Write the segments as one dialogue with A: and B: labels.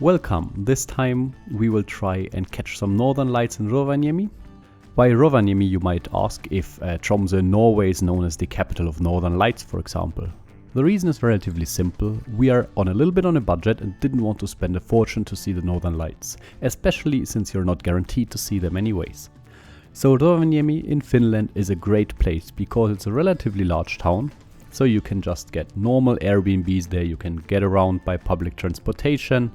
A: Welcome! This time we will try and catch some northern lights in Rovaniemi. Why Rovaniemi, you might ask, if Tromsø in Norway is known as the capital of northern lights, for example. The reason is relatively simple. We are on a little bit on a budget and didn't want to spend a fortune to see the northern lights, especially since you're not guaranteed to see them anyways. So Rovaniemi in Finland is a great place because it's a relatively large town, so you can just get normal Airbnbs there, you can get around by public transportation,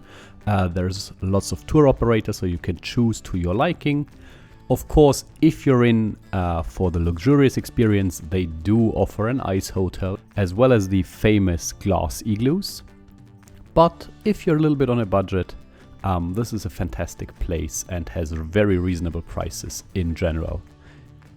A: there's lots of tour operators so you can choose to your liking. Of course, if you're in for the luxurious experience, they do offer an ice hotel as well as the famous glass igloos. But if you're a little bit on a budget, this is a fantastic place and has very reasonable prices in general.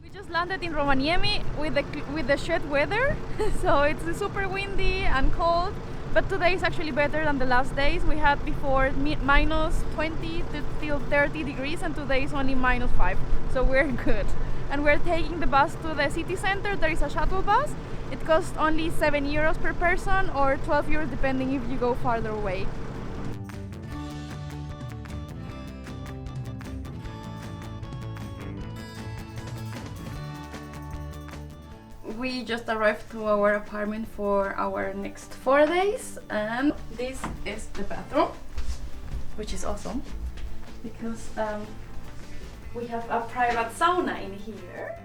B: We just landed in Rovaniemi with the shit weather, so it's super windy and cold. But today is actually better than the last days. We had before minus 20 till 30 degrees, and today is only minus 5, so we're good. And we're taking the bus to the city center. There is a shuttle bus. It costs only 7 euros per person or 12 euros depending if you go farther away. We just arrived to our apartment for our next 4 days, and this is the bathroom, which is awesome because we have a private sauna in here.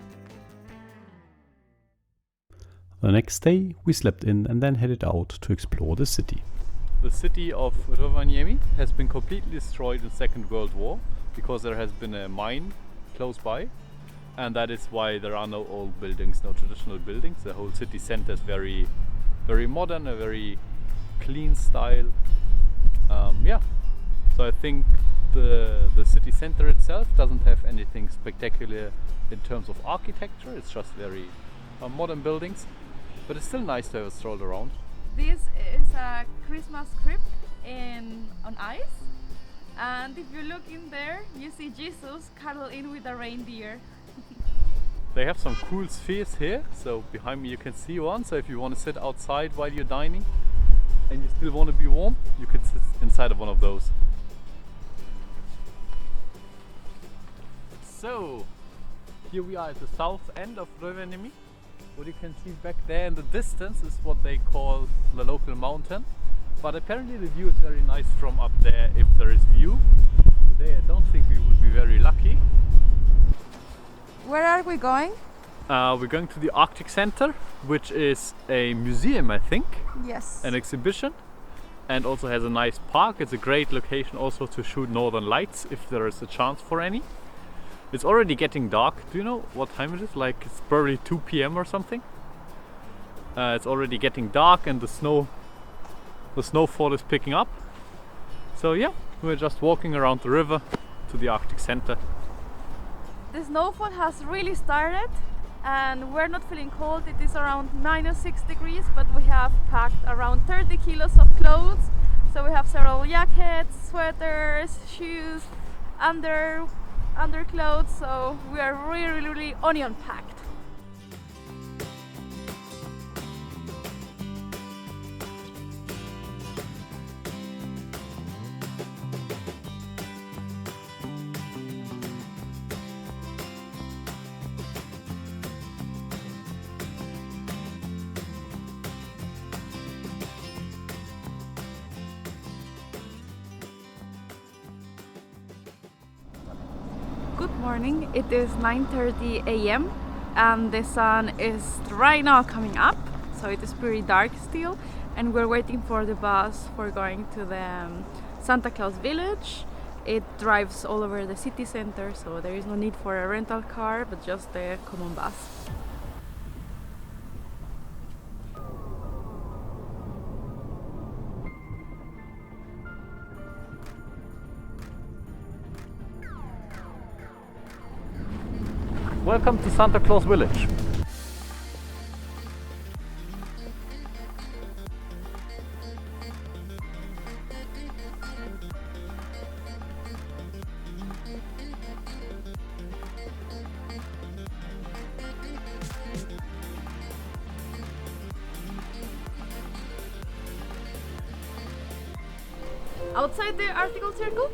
A: The next day we slept in and then headed out to explore the city.
C: The city of Rovaniemi has been completely destroyed in the Second World War because there has been a mine close by. And that is why there are no old buildings, no traditional buildings. The whole city center is very, very modern, a very clean style. So I think the city center itself doesn't have anything spectacular in terms of architecture. It's just very modern buildings, but it's still nice to have a stroll around.
B: This is a Christmas crypt on ice, and if you look in there, you see Jesus cuddled in with a reindeer.
C: They have some cool spheres here, so behind me you can see one, so if you want to sit outside while you're dining and you still want to be warm, you can sit inside of one of those. So, here we are at the south end of Rovaniemi. What you can see back there in the distance is what they call the local mountain, but apparently the view is very nice from up there if there is view. Today I don't think we would be very lucky.
B: Where are we going?
C: We're going to the Arctic Center, which is a museum, I think.
B: Yes.
C: An exhibition, and also has a nice park. It's a great location also to shoot northern lights if there is a chance for any. It's already getting dark. Do you know what time it is? Like it's probably 2 p.m. or something. It's already getting dark and the snowfall is picking up. So yeah, we're just walking around the river to the Arctic Center.
B: The snowfall has really started and we're not feeling cold. It is around minus 6 degrees, but we have packed around 30 kilos of clothes. So we have several jackets, sweaters, shoes, underclothes, so we are really onion packed. Good morning, it is 9:30 a.m. and the sun is right now coming up, so it is pretty dark still, and we're waiting for the bus for going to the Santa Claus village. It drives all over the city center, so there is no need for a rental car but just the common bus.
C: Welcome to Santa Claus Village.
B: outside the Arctic Circle,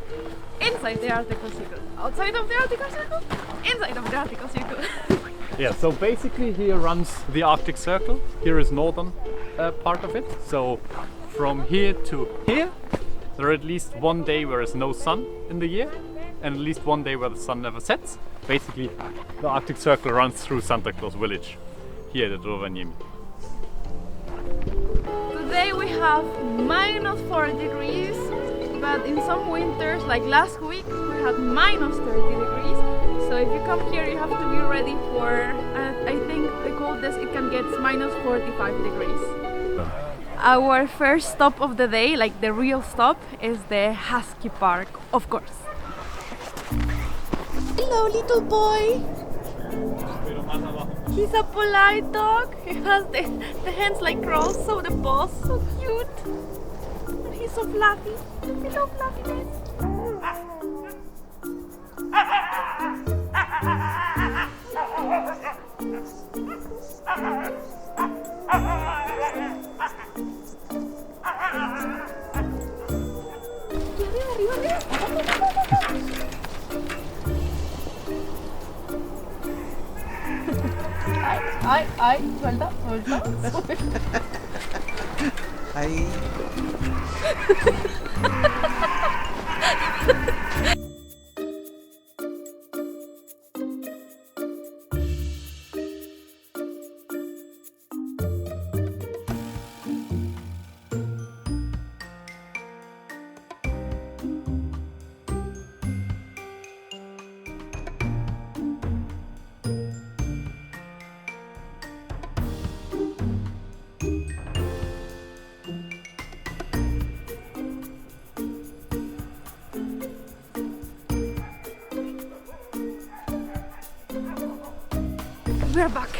B: inside the Arctic Circle, outside of the Arctic Circle, inside of the Arctic Circle.
C: Yeah, so basically here runs the Arctic Circle. Here is northern part of it. So from here to here, there are at least one day where there's no sun in the year, and at least one day where the sun never sets. Basically, the Arctic Circle runs through Santa Claus village, here at Rovaniemi.
B: Today we have -4 degrees, but in some winters, like last week, we had -30 degrees. So if you come here, you have to be ready for, I think the coldest it can get is -45 degrees. Our first stop of the day, like the real stop, is the Husky Park, of course. Hello, little boy. He's a polite dog. He has the hands like crows, so the paws, so cute. And he's so fluffy. Hello, fluffiness. Ay, suelta.
D: Ay.
B: We're back.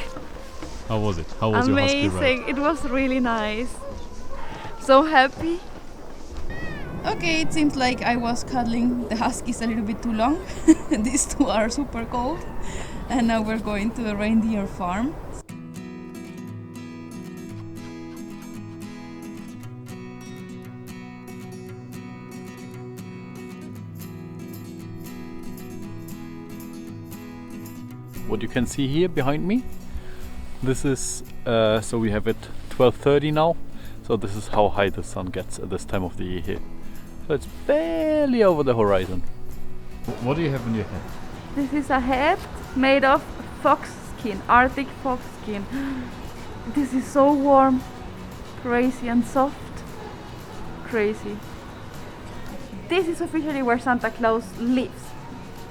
C: How was it? How was your husky ride?
B: Amazing. It was really nice. So happy. Okay, it seems like I was cuddling the huskies a little bit too long. These two are super cold. And now we're going to the reindeer farm.
C: What you can see here behind me, this is so we have it 12:30 now, so this is how high the sun gets at this time of the year here. So it's barely over the horizon. What do you have in your head?
B: This is a hat made of fox skin, Arctic fox skin. This is so warm, crazy and soft, crazy. This is officially where Santa Claus lives.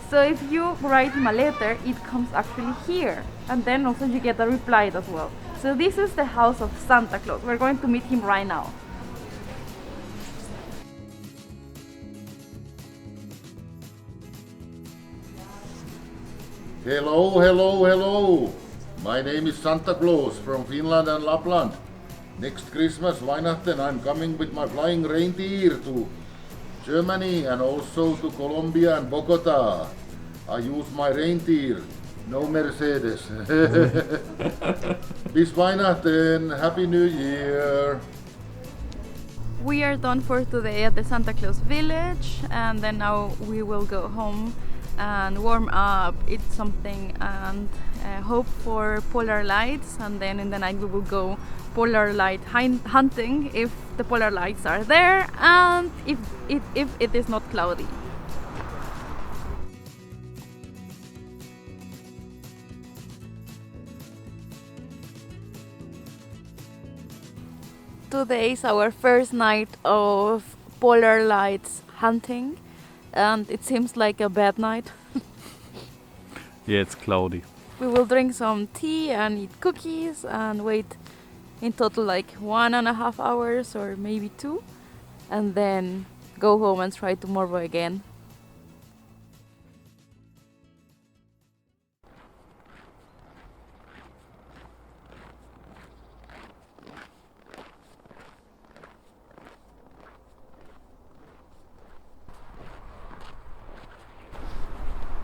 B: So if you write him a letter, it comes actually here. And then also you get a reply as well. So this is the house of Santa Claus. We're going to meet him right now.
E: Hello, hello, hello. My name is Santa Claus from Finland and Lapland. Next Christmas, Weihnachten, I'm coming with my flying reindeer to Germany and also to Colombia and Bogota. I use my reindeer, no Mercedes. Bis Weihnachten, Happy New Year!
B: We are done for today at the Santa Claus village, and then now we will go home and warm up, eat something, and hope for polar lights. And then in the night we will go polar light hunting if the polar lights are there and if it is not cloudy. Today is our first night of polar lights hunting, and it seems like a bad night.
C: Yeah, it's cloudy.
B: We will drink some tea and eat cookies and wait in total like 1.5 hours or maybe 2, and then go home and try tomorrow again.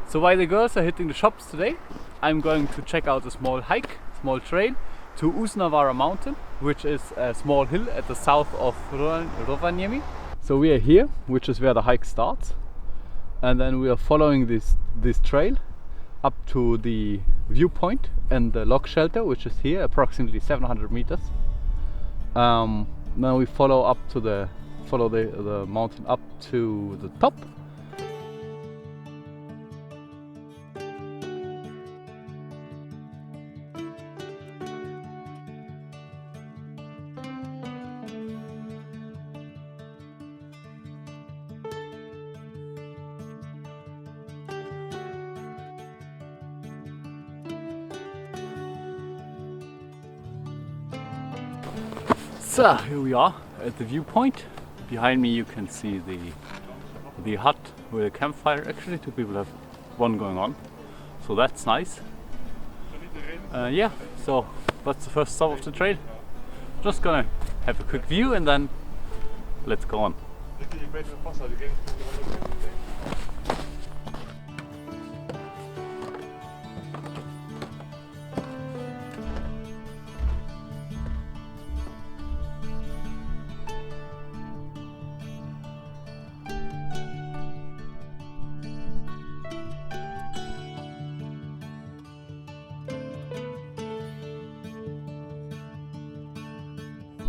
C: So while the girls are hitting the shops today, I'm going to check out a small trail to Usnavara mountain, which is a small hill at the south of Rovaniemi. So we are here, which is where the hike starts, and then we are following this trail up to the viewpoint and the log shelter, which is here, approximately 700 meters. Now we follow the mountain up to the top. So here we are at the viewpoint. Behind me you can see the hut with a campfire. Actually, two people have one going on, so that's nice. Yeah, so that's the first stop of the trail. Just gonna have a quick view and then let's go on.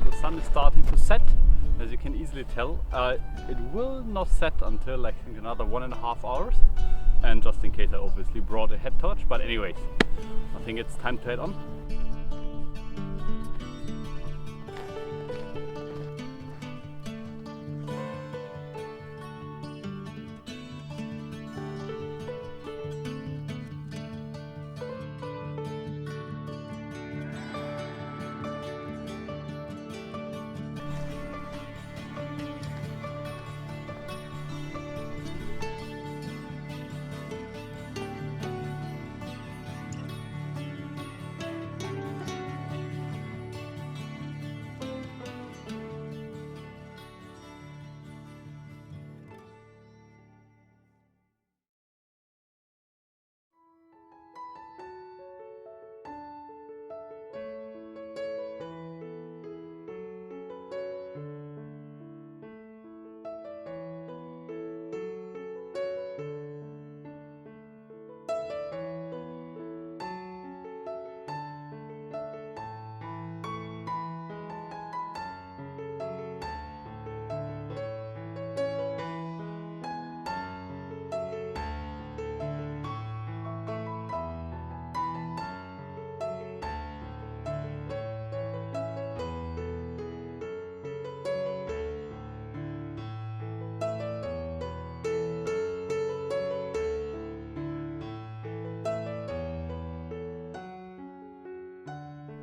C: The sun is starting to set, as you can easily tell. It will not set until I think another 1.5 hours, and just in case I obviously brought a head torch, but anyways, I think it's time to head on.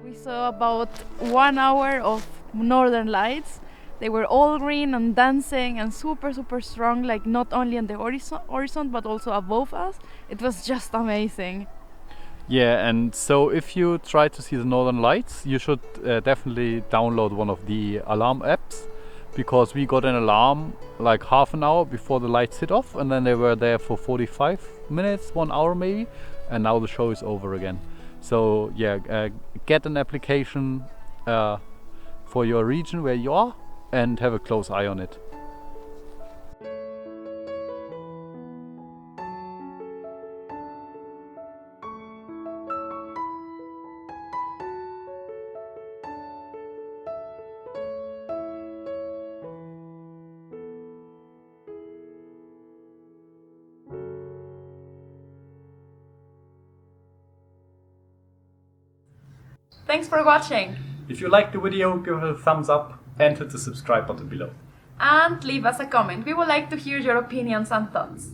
B: We saw about 1 hour of northern lights. They were all green and dancing and super strong, like not only on the horizon but also above us. It was just amazing.
C: Yeah, and so if you try to see the northern lights, you should definitely download one of the alarm apps, because we got an alarm like half an hour before the lights hit off, and then they were there for 45 minutes, 1 hour maybe, and now the show is over again. So yeah, get an application for your region where you are and have a close eye on it.
B: Thanks for watching,
A: If you liked the video, give it a thumbs up and hit the subscribe button below.
B: and leave us a comment. We would like to hear your opinions and thoughts.